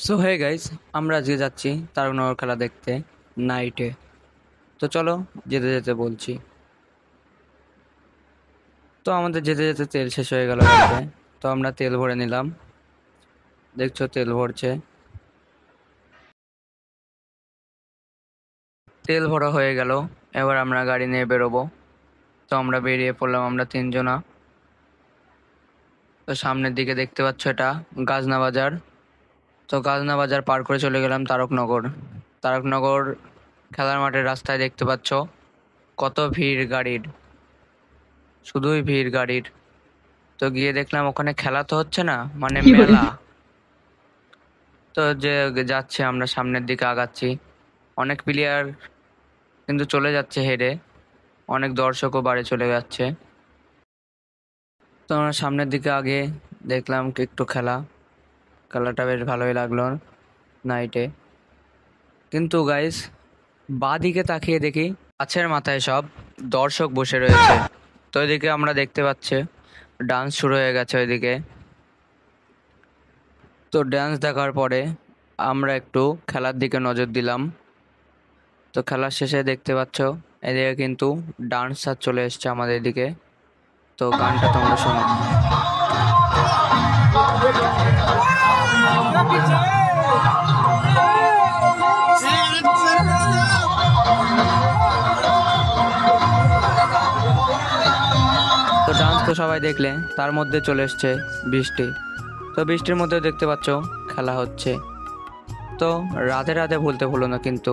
So hey guys, আমরা আজকে যাচ্ছি তারকনগর খেলা দেখতে নাইটে। তো চলো, যেতে যেতে বলছি। তো আমাদের যেতে যেতে তেল শেষ হয়ে গেল গাড়িতে। তো আমরা তেল ভরে নিলাম, দেখছো তেল ভরছে। তেল ভরা হয়ে গেল, এবার আমরা গাড়ি নিয়ে বেরোবো। তো আমরা বেরিয়ে পড়লাম, আমরা তিনজনা। তো সামনের দিকে দেখতে পাচ্ছ এটা গাজনা বাজার। তো গাজনা বাজার পার করে চলে গেলাম তারকনগর। তারকনগর খেলার মাঠের রাস্তায় দেখতে পাচ্ছ কত ভিড় গাড়ির, শুধুই ভিড় গাড়ির। তো গিয়ে দেখলাম ওখানে খেলা তো হচ্ছে না, মানে মেলা। তো যে যাচ্ছে, আমরা সামনের দিকে আগাচ্ছি। অনেক প্লেয়ার কিন্তু চলে যাচ্ছে হেরে, অনেক দর্শকও বাড়ি চলে যাচ্ছে। তো আমরা সামনের দিকে আগে দেখলাম কি একটু খেলাটা বেশ ভালোই লাগলো নাইটে। কিন্তু গাইস, বাঁ দিকে তাকিয়ে দেখি গাছের মাথায় সব দর্শক বসে রয়েছে। তো এদিকে আমরা দেখতে পাচ্ছি ডান্স শুরু হয়ে গেছে ওইদিকে। তো ডান্স দেখার পরে আমরা একটু খেলার দিকে নজর দিলাম। তো খেলার শেষে দেখতে পাচ্ছ এদিকে কিন্তু ডান্সার চলে এসেছে আমাদের দিকে। তো গানটা তোমরা শোনো। তো ডান্স তো সবাই দেখলে, তার মধ্যে চলে এসছে বৃষ্টি। তো বৃষ্টির মধ্যে দেখতে পাচ্ছ খেলা হচ্ছে। তো রাধে রাধে বলতে ভুলো না কিন্তু।